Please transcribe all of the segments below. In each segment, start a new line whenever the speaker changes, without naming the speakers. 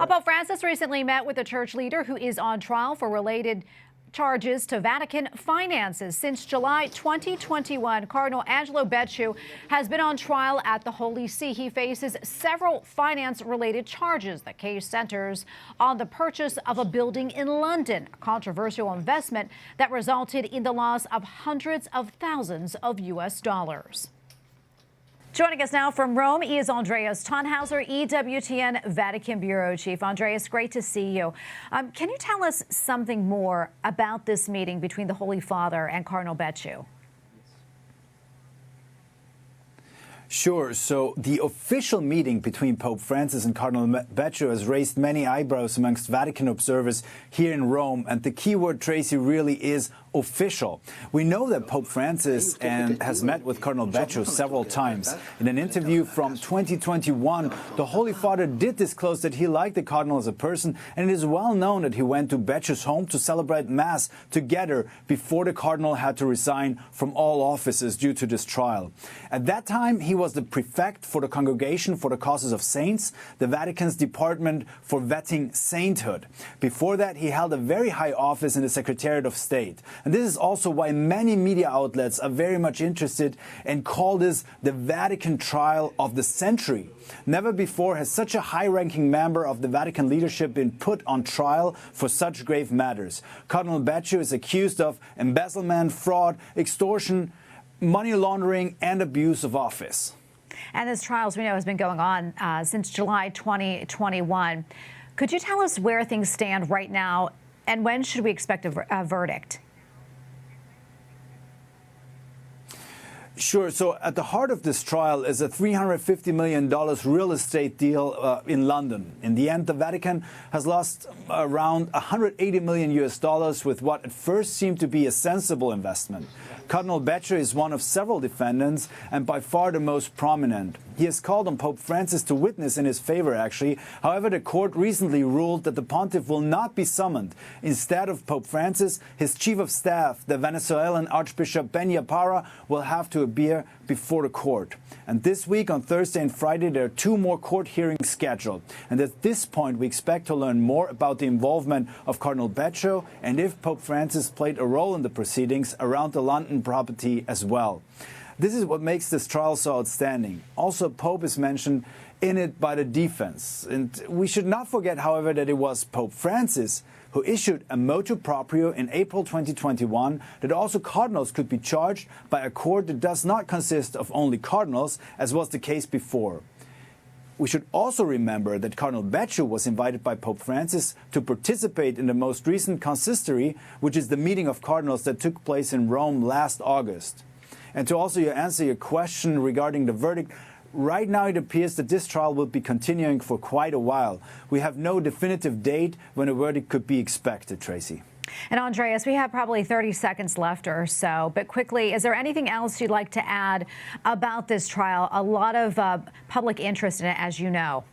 Pope Francis recently met with a church leader who is on trial for related charges to Vatican finances. Since July 2021, Cardinal Angelo Becciu has been on trial at the Holy See. He faces several finance-related charges. The case centers on the purchase of a building in London, a controversial investment that resulted in the loss of hundreds of thousands of U.S. dollars. Joining us now from Rome is Andreas Thonhauser, EWTN Vatican Bureau Chief. Andreas, great to see you. Can you tell us something more about this meeting between the Holy Father and Cardinal Becciu?
Sure. So the official meeting between Pope Francis and Cardinal Becciu has raised many eyebrows amongst Vatican observers here in Rome. And the key word, Tracy, really is official. We know that Pope Francis has met with Cardinal Becciu several times. In an interview from 2021, the Holy Father did disclose that he liked the Cardinal as a person, and it is well known that he went to Becciu's home to celebrate Mass together before the Cardinal had to resign from all offices due to this trial. At that time, he was the prefect for the Congregation for the Causes of Saints, the Vatican's department for vetting sainthood. Before that, he held a very high office in the Secretariat of State. And this is also why many media outlets are very much interested and call this the Vatican trial of the century. Never before has such a high-ranking member of the Vatican leadership been put on trial for such grave matters. Cardinal Becciu is accused of embezzlement, fraud, extortion, money laundering, and abuse of office.
And this trial, as we know, has been going on since July 2021. Could you tell us where things stand right now, and when should we expect a verdict?
Sure. So at the heart of this trial is a $350 million real estate deal in London. In the end, the Vatican has lost around $180 million US dollars with what at first seemed to be a sensible investment. Cardinal Becciu is one of several defendants and by far the most prominent. He has called on Pope Francis to witness in his favor, actually. However, the court recently ruled that the pontiff will not be summoned. Instead of Pope Francis, his chief of staff, the Venezuelan Archbishop Peña Parra, will have to appear before the court. And this week, on Thursday and Friday, there are two more court hearings scheduled. And at this point, we expect to learn more about the involvement of Cardinal Becciu and if Pope Francis played a role in the proceedings around the London property as well. This is what makes this trial so outstanding. Also, Pope is mentioned in it by the defense. And we should not forget, however, that it was Pope Francis who issued a motu proprio in April 2021 that also cardinals could be charged by a court that does not consist of only cardinals, as was the case before. We should also remember that Cardinal Becciu was invited by Pope Francis to participate in the most recent consistory, which is the meeting of cardinals that took place in Rome last August. And to also answer your question regarding the verdict, right now it appears that this trial will be continuing for quite a while. We have no definitive date when a verdict could be expected, Tracy.
And Andreas, we have probably 30 seconds left or so, but quickly, is there anything else you'd like to add about this trial? A lot of public interest in it, as you know.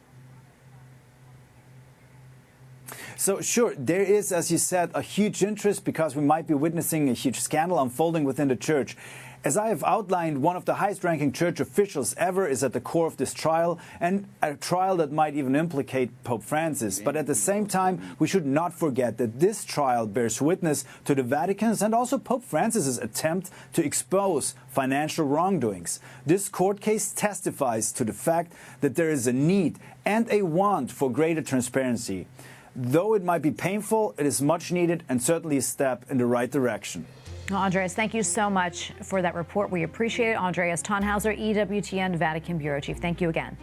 So, sure, there is, as you said, a huge interest because we might be witnessing a huge scandal unfolding within the church. As I have outlined, one of the highest-ranking church officials ever is at the core of this trial, and a trial that might even implicate Pope Francis. But at the same time, we should not forget that this trial bears witness to the Vatican's and also Pope Francis's attempt to expose financial wrongdoings. This court case testifies to the fact that there is a need and a want for greater transparency. Though it might be painful, it is much needed and certainly a step in the right direction.
Well, Andreas, thank you so much for that report. We appreciate it. Andreas Thonhauser, EWTN Vatican Bureau Chief. Thank you again.